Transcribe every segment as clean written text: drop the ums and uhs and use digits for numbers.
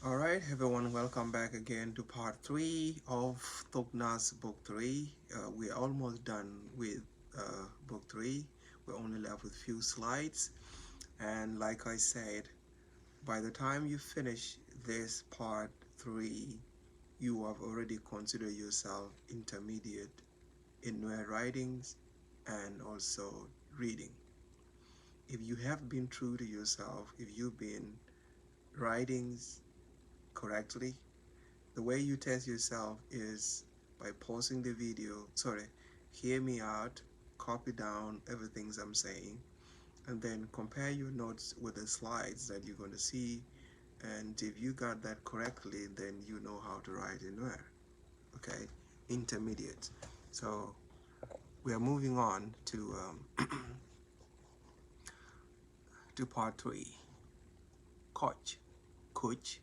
Alright everyone, welcome back again to part 3 of ThokNath Book 3. We're almost done with Book 3. We're only left with few slides, and like I said, by the time you finish this part 3, you have already considered yourself intermediate in writings and also reading. If you have been true to yourself, if you've been writing correctly, the way you test yourself is by pausing the video, hear me out, copy down everything I'm saying, and then compare your notes with the slides that you're going to see. And if you got that correctly, then you know how to write in where. Okay, intermediate. So we are moving on to to part 3. Coach, coach,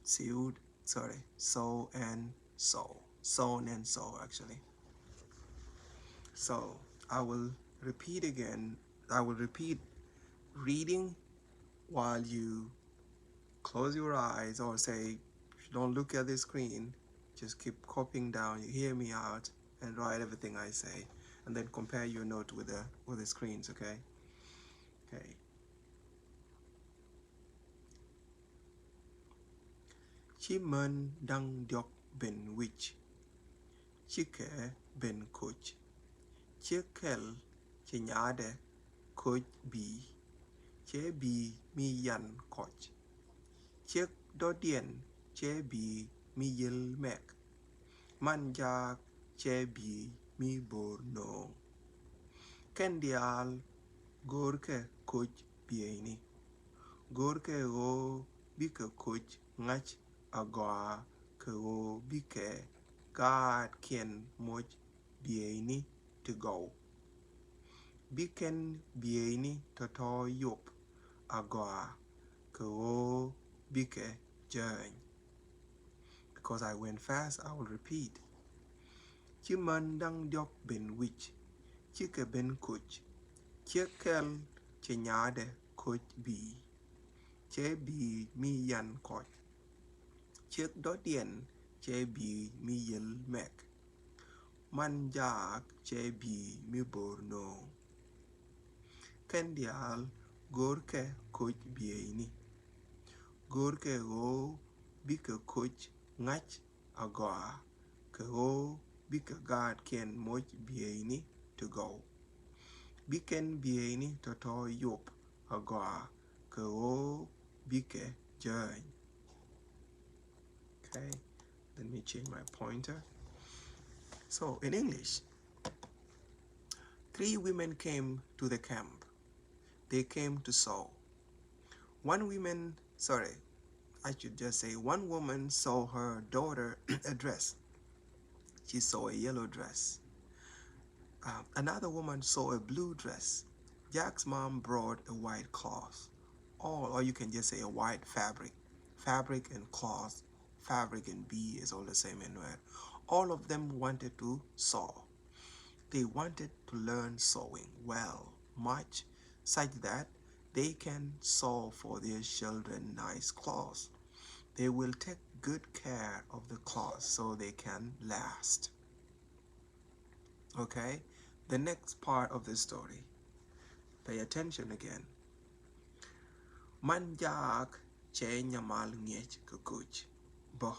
sealed, so and so actually. So I will repeat again. I will repeat reading while you close your eyes, or say don't look at the screen. Just keep copying down. You hear me out and write everything I say, and then compare your note with the screens. Okay. Okay. Chimon dang diok ben wich. Chike ben coach. Chikel chinyade coach b. Che bi mi yan coach. Chiếc đo điện chế bị mi yil mek. Man jak chế bị mi bor no. Kendial gorke coach bieni. Gorke go bika coach ngach agwa ke go bike God kien moch bieni to go. Biken bieni to yop agwa ke go bike journey. Because I went fast, I will repeat. Chiman dang diok ben wich, chike ben coach, chikel chinyade coach b, che bi mi yan coach, chik dodien che bi mi yil mek, man jak che bi mi bor no. Kendial gorke coach bieni, gorke go bika coach ngach agwa ke go bika God ken moch bieni to go. Biken bieni to yop agwa ke go bike join. Okay, let me change my pointer. So in English, 3 women came to the camp. They came to sew. One woman saw her daughter a dress. She saw a yellow dress. Another woman saw a blue dress. Jack's mom brought a white cloth. Or you can just say a white fabric. Fabric and cloth, fabric and bee is all the same in word. All of them wanted to sew. They wanted to learn sewing well, much, such that they can sew for their children nice clothes. They will take good care of the clothes so they can last. Okay, the next part of the story. Pay attention again. Manjak che nyamal ngech kukuch boh.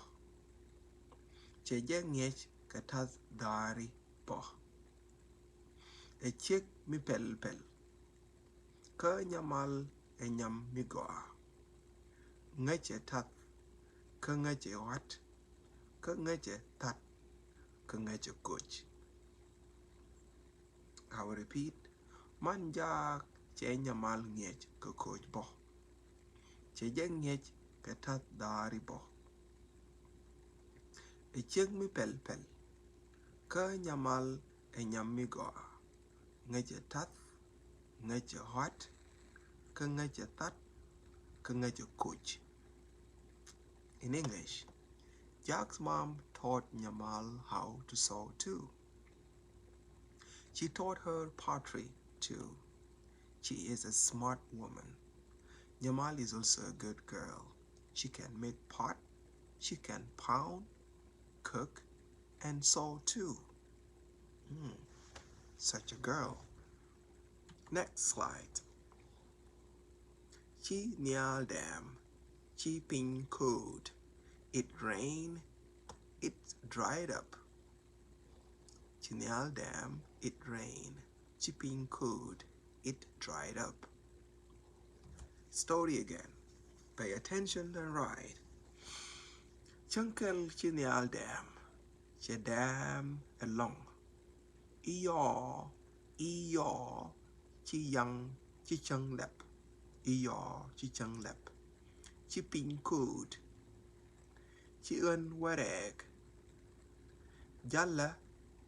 Che je ngech kataz dari boh. E chik mi pel pel. Ka nyamal e nyam mi goa. Ngech e tat. Ka ngech e wat. Ka ngech e tat. Ka ngech e kuch. I will repeat. Manjak che nyamal ngech kukuch boh. Che je ngech kataz dari boh. E chik mi pel pel. Ka nyamal e nyam mi goa. Ngech e tat. Ngech e wat. Ka ngech e tat. Ka ngech e kuch. In English, Jack's mom taught Nyamal how to sew too. She taught her pottery too. She is a smart woman. Nyamal is also a good girl. She can make pot, she can pound, cook, and sew too. Such a girl. Next slide. Chi Nial Dam, Chi Ping Code. It rained, it dried up. Chi Nial Dam, it rained. Chi Ping Code, it dried up. Story again. Pay attention and write. Chunkel Chi Nial Dam, Chi Dam along. Eeyaw, eeyaw, Chi Yang, Chi Chung Lep. Eeyaw, Chi Chung Lep. Chi Ping Code. Chi ơn wareg. Jalla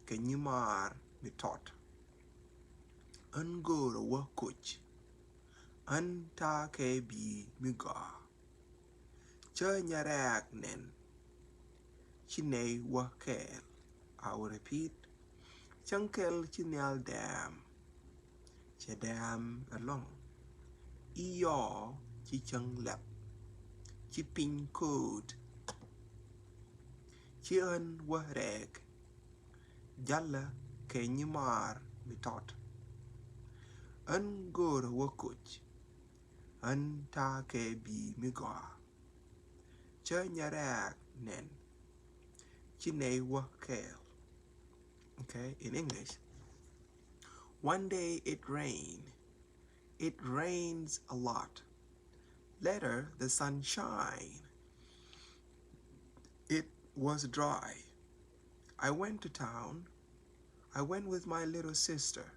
ke nyimar mi tot. An goro wa kuch. An ta ke bi mi ga. Cha nyarag nen. Chine wa kel. I will repeat. Chunkel chinyal dam. Che dam along. Eeyaw chi chung lep. Chi ping code. Chi ơn wareg. Jalla ke nyimar mi tot. An goro wa kuch. An ta ke bi mi ga. Cha nyarag nen. Chine wa kel. Okay, in English. One day it rained. It rains a lot. Later the sun shined. It was dry. I went to town. I went with my little sister.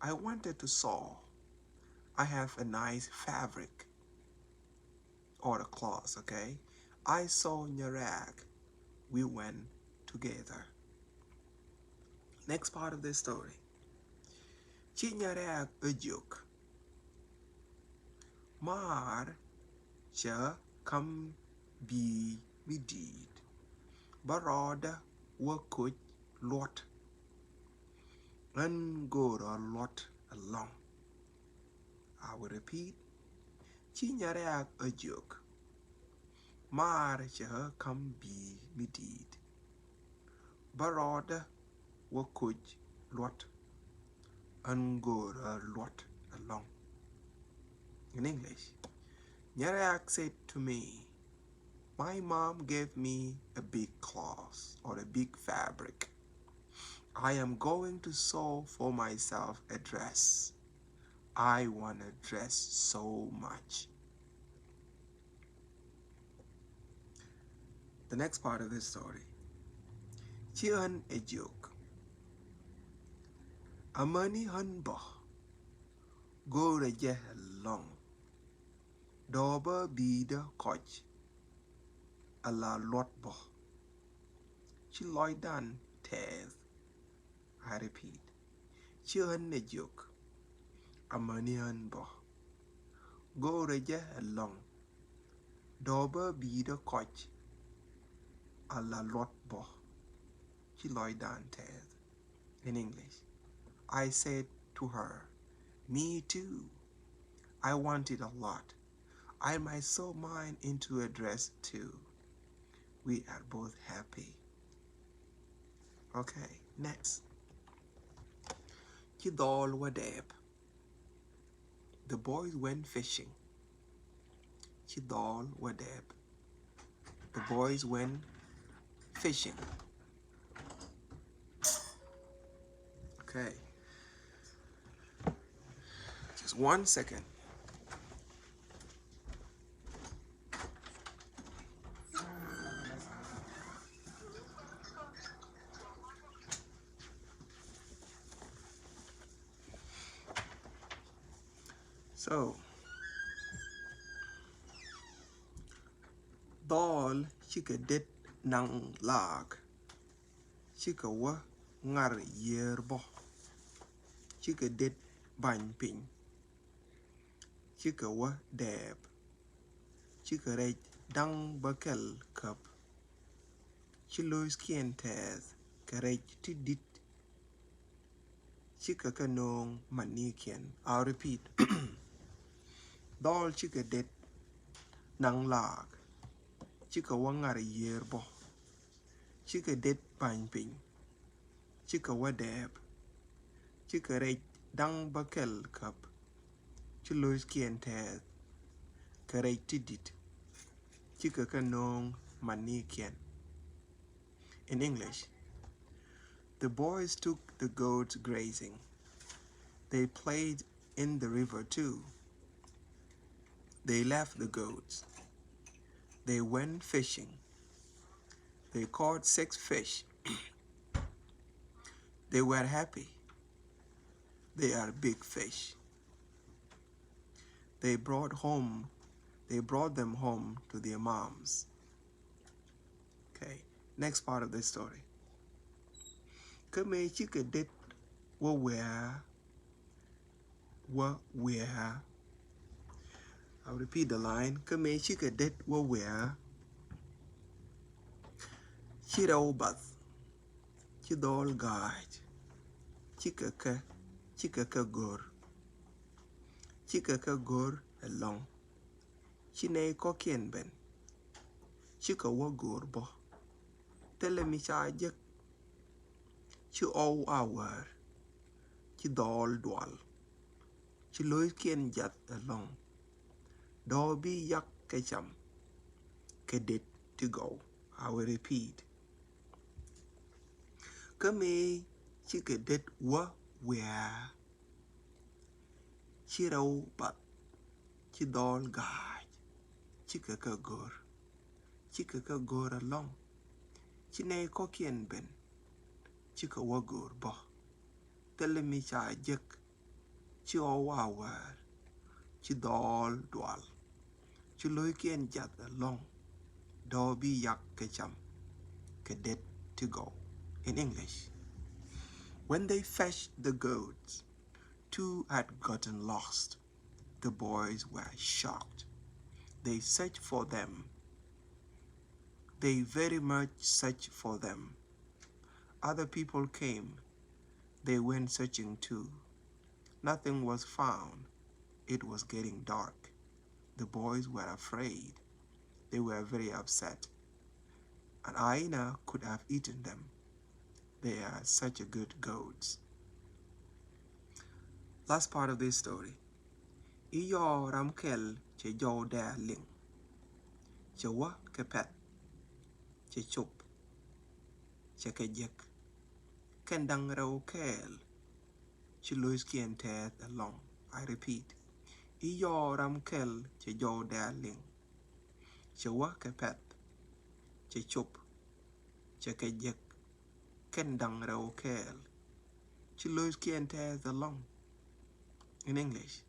I wanted to sew. I have a nice fabric or a cloth, okay? I saw Nyarag. We went together. Next part of this story. Chi Nyarag ujuk. Maar cha kam bi midid. Barada wa kuch lot. And go a lot along. I will repeat. Chi Nyarag ujuk. Maar cha kam bi midid. Barada wa kuch lot. And go a lot along. In English, Nyarag said to me, my mom gave me a big cloth or a big fabric. I am going to sew for myself a dress. I want a dress so much. The next part of this story. Chi ân a joke. Amani han bo. Go reje long. Doba bida koch. A la lot bo. Chi loy dan tez. I repeat. Chi ân a joke. Amani han bo. Go reje long. Doba bida koch. A la lot bo. Chi loy dan tez. In English. I said to her, me too. I want it a lot. I might sew mine into a dress too. We are both happy. Okay, next. Kidol Wadeb. The boys went fishing. Kidol Wadeb. The boys went fishing. Okay. Just 1 second. So, Dol chikadit nang lag. Chikawa ngar yerbo. Chikadit bany ping. Chikawa deb. Chikarej dang bakel cup. Chilois kien tez. Karej tidit. Chikakanong manikian. I'll repeat. Dol chika det nang lag. Chika wangar year bo. Chika det bang ping. Chika wadeb. Chika rech dang bakel cup. Chilois kien teth. Karech tidit. Chika kanong mani kien. In English, the boys took the goats grazing. They played in the river too. They left the goats. They went fishing. They caught 6 fish. They were happy. They are big fish. They brought them home to their moms. Okay, next part of the story. Kame chika det where. I'll repeat the line. Kame chika det where. Chirau bath. Chidol gaj. Chika gur. Chika gur along. Chine kokien ben. Chika wagur bo. Tell me chajak. Chi all hour. Chi dol dwal. Chi lois kien jat along. Dobi yak kecham. Kedit to go. I will repeat. Kame chika det where. Chirau bat. Chidol gaj. Chika gur. Chika gur along. Chine kokien ben. Chika wagur bo. Tell me chajak. Chi awawar. Chi dol dwal. Chi loikien jat along. Dobi yak kecham. Cadet to go. In English, when they fetched the goats, 2 had gotten lost. The boys were shocked. They searched for them. They very much searched for them. Other people came. They went searching too. Nothing was found. It was getting dark. The boys were afraid. They were very upset. An hyena could have eaten them. They are such a good goats. Last part of this story. Iyo ramkel che jo da ling. Che wa ke pet. Che chup. Che ke jek. Kendang rau kel. Che lois kien tet along. I repeat. Iyo ramkel che jo da ling. Che wa ke pet. Che chup. Che ke jek. Kendang rau kel. Che lois kien tet along. In English.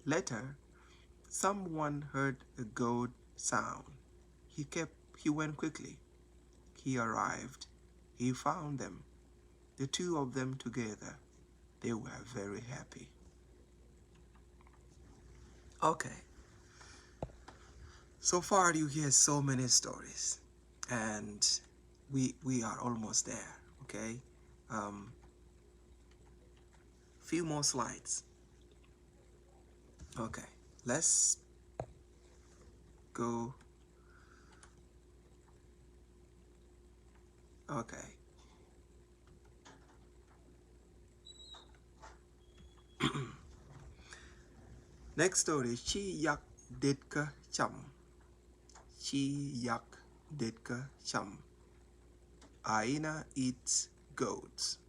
Later, someone heard a goat sound. He went quickly. He arrived. He found them. The 2 of them together. They were very happy. Okay. So far you hear so many stories. And we are almost there. Okay. Few more slides. Okay, let's go. Okay. Next story. Chi yak ditka cham. Chi yak ditka cham. Aina eats goats.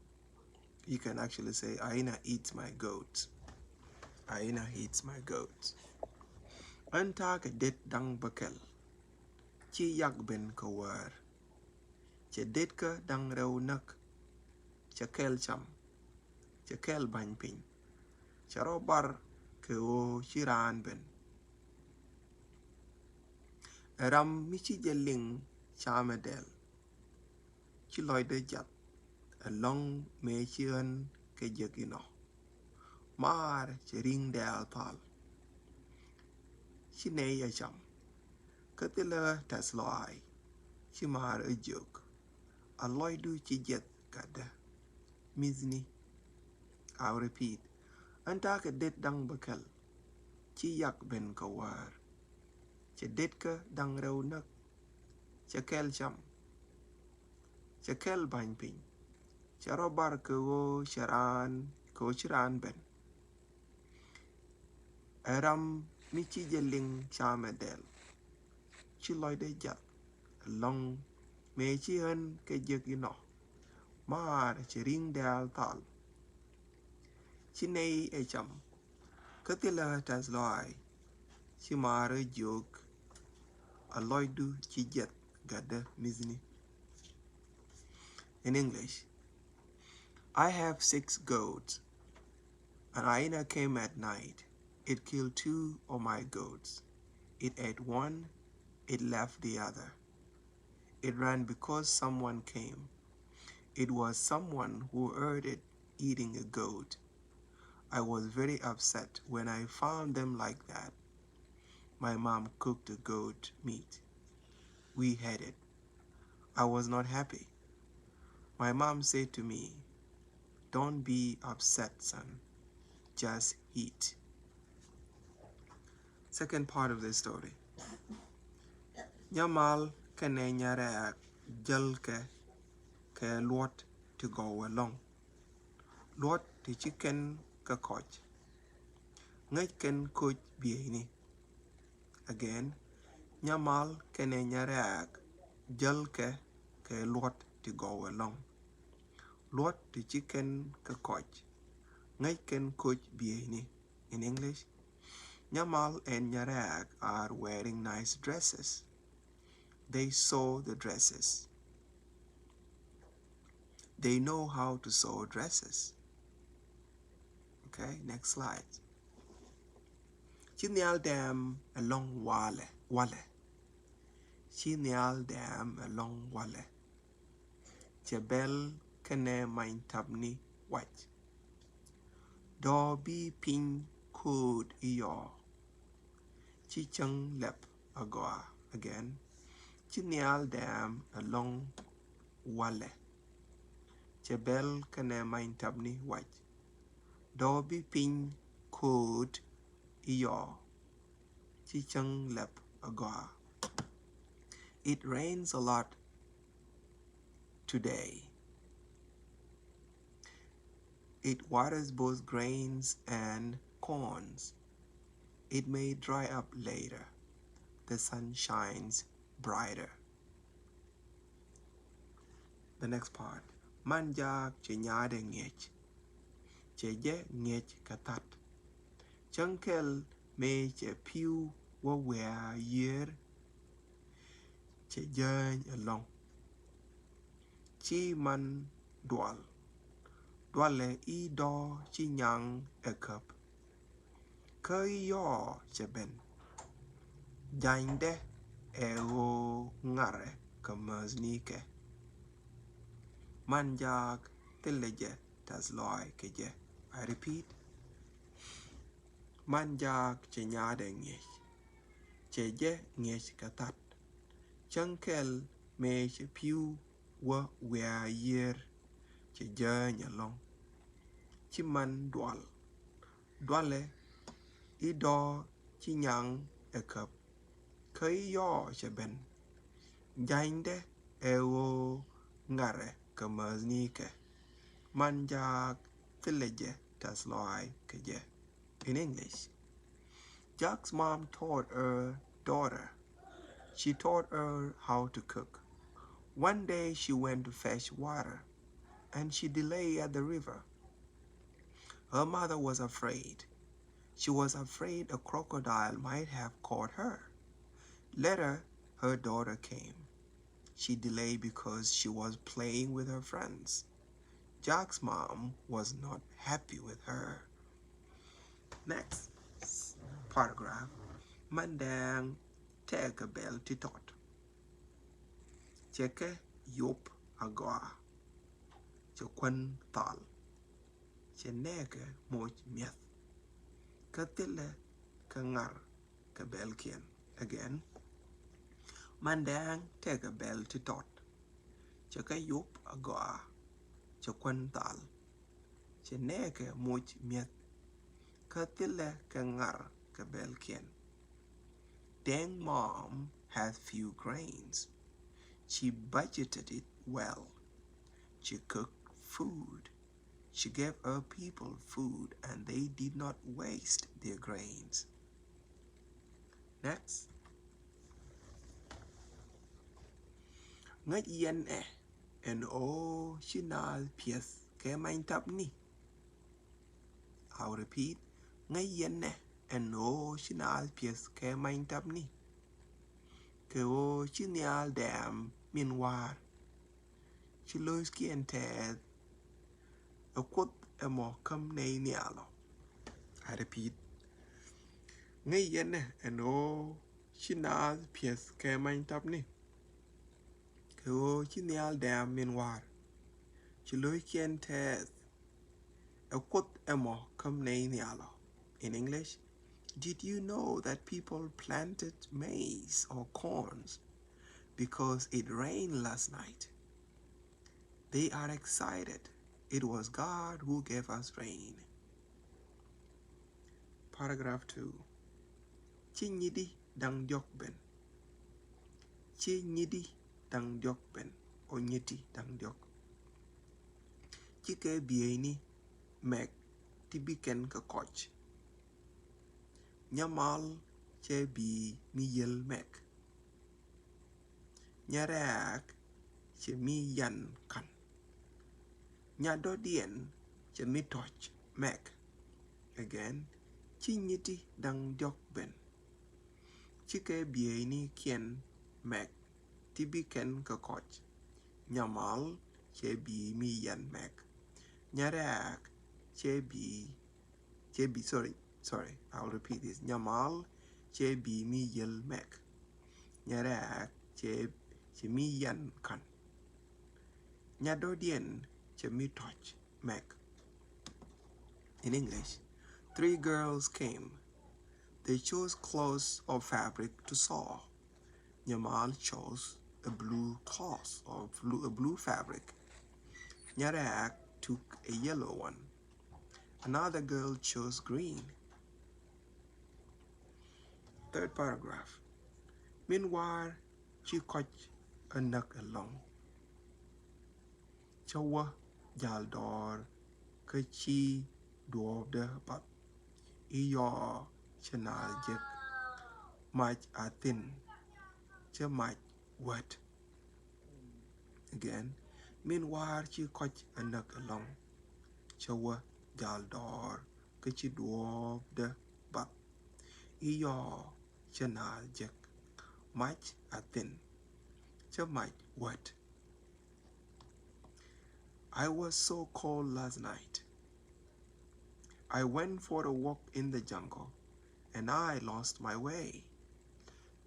You can actually say Aina eats my goats. Aina eats my goats. Antake dit dang bakel. Chi yak ben kawar. Che ditka dang rau nak. Che kel cham. Che kel bany pin. Che robar ke o chiran ben. Ram michi jeling chamedel. Chi loy de jat. Along me chian ke jegino. Mar che ring del tal. Chi ne ya cham. Katila tas loy. Chi mar a joke. A loy du chi jet kada. Mizni. I'll repeat. Antake dit dang bakel. chi yak ben ka war. Che det ka dang reu nak. Che kel cham. Che kel bany piny. Che robar ka go chiran ben. Eram mi chi jeling chame del. Chi loy de jat. Long me chi hen ke jek ino. Maar chi ring del tal. Chi nei e cham. Katila tas loy. Chi mare jok. A loy du chi jet gada mizni. In English, I have 6 goats. An hyena came at night. It killed 2 of my goats. It ate one. It left the other. It ran because someone came. It was someone who heard it eating a goat. I was very upset when I found them like that. My mom cooked the goat meat. We had it. I was not happy. My mom said to me, "Don't be upset, son. Just eat." Second part of the story. Nyamal kene nyare jalke ke luot to go along. Luot to chicken ka coach. Ngay ken coach bieni. Again, nyamal kene nyare jalke ke luot to go along. Luot to chicken ka coach. Ngay ken coach bieni. In English, Nyamal and Nyarag are wearing nice dresses. They sew the dresses. They know how to sew dresses. Okay, next slide. Chinial dam along wale. Chinial dam along wale. Jebel kene main tabni wach. Do bi ping kud iyo. Chichang lep agoa. Again. Chinial dam along wale. Jebel kene main tabni wach. Do bi ping kud iyo. Chichang lep agoa. It rains a lot today. It waters both grains and corns. It may dry up later. The sun shines brighter. The next part. Manjak che nyade ngech. Che je ngech katat. Chunkel me che piu wa wea year. Che jany along. Chi man dual. Duale I do chi nyang e cup. Ke yo che ben. Jande e o ngare kamaznike. Manjak teleje tas loy keje. I repeat. Manjak che nyade ngech. Che je ngech katat. Chunkel me che piu wa wea year. Che jany along. Chi man dual. Duale I do chi nyang e cup. Ke yo che ben. Jande e o ngare kamaznike. Manjak teleje tas loy keje. In English, Jack's mom taught her daughter. She taught her how to cook. One day she went to fetch water and she delayed at the river. Her mother was afraid. She was afraid a crocodile might have caught her. Later, her daughter came. She delayed because she was playing with her friends. Jack's mom was not happy with her. Next paragraph. Mandang take a bell to tot. Cheke yup agoa. Chekwan tal. Cheneke moch mieth. Katile kangar kabelkian. Again. Mandang take a bell to tot. Cheke yup agoa. Chekwan tal. Cheneke moch mieth. Katile kangar Bel Kien. Deng mom has few grains. She budgeted it well. She cooked food. She gave her people food and they did not waste their grains. Next. Ngaj yen and oh shinal pies ke main tap ni. I'll repeat. Ngaj yen and oh shinal pies ke main tap ni. Ke oh shinal dam min war. Chilos kien ted. A quote a more come nay nialo. I repeat. Ngaj yen and oh shinal pies ke main tap ni. Ke oh shinal dam min war. Chilos kien ted. A quote emo come nay nialo. In English, did you know that people planted maize or corns because it rained last night? They are excited. It was God who gave us rain. Paragraph 2. Chi nyidi dang diok ben. Chi nyidi dang diok ben. O nyiti dang diok. Chi ke bieni mek tibiken ka koch. Nyamal che bi mi yel mek. Nyarak che mi yan kan. Nyadodien che mi toch mek. Again, chi nyiti dang diok ben. Chike bieni kien mek. Tibi ken ka koch. Nyamal che bi mi yan mek. Nyarak che bi sorry, I'll repeat this. Nyamal che bi mi yel mek. Nyarak che mi yan kan. Nyadodien che mi toch mek. In English, 3 girls came. They chose cloths or fabric to sew. Nyamal chose a blue cloth or a blue fabric. Nyarak took a yellow one. Another girl chose green. Third paragraph. Meanwhile, she coach a nuck along. Chawa jaldor kachi dwarf the but iyo chanal jek much a thin che much wet. Again, meanwhile she coach a nuck along. Chawa jaldor kachi dwarf the but iyo chanal jek much a thin che much wet. I was so cold last night. I went for a walk in the jungle and I lost my way.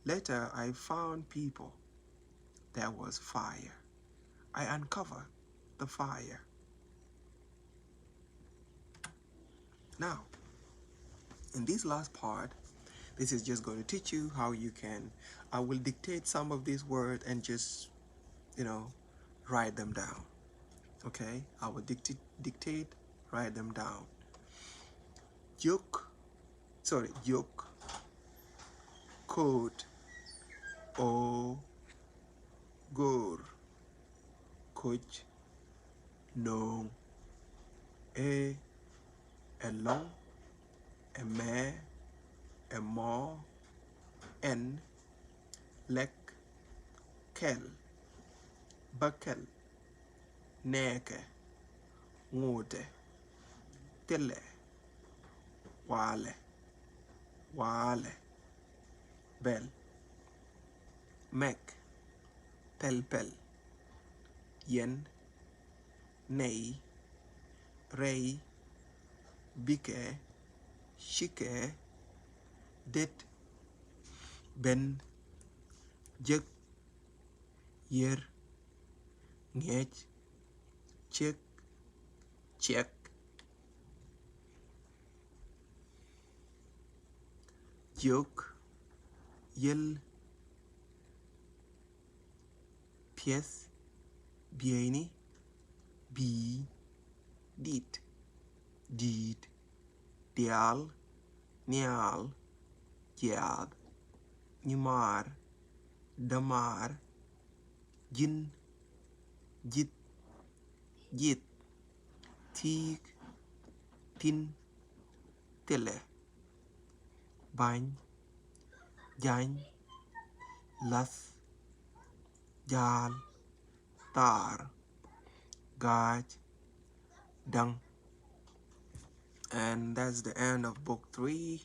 Later I found people. There was fire. I uncovered the fire. Now, in this last part, this is just going to teach you how you can, I will dictate some of these words and just, write them down. Okay, I will dictate, write them down. Yuk, coat, o, gor, coach, no, a long, a me, a mo, en, lek, kel, bakel, neke, ngote, tele, wale, bel, mek, pel, yen, nei, rei, bike, shike, det, ben, jek, yer, ngech, chek, check, joke, yel, pies, bieni, bi, dit, dial, nial, Jaag, Nyumar, Damar, Jin, Jit, Jit, Tiig, Tin, Tile, Bany, Jany, Las, Jal, Tar, Gaj, Dung. And that's the end of book 3.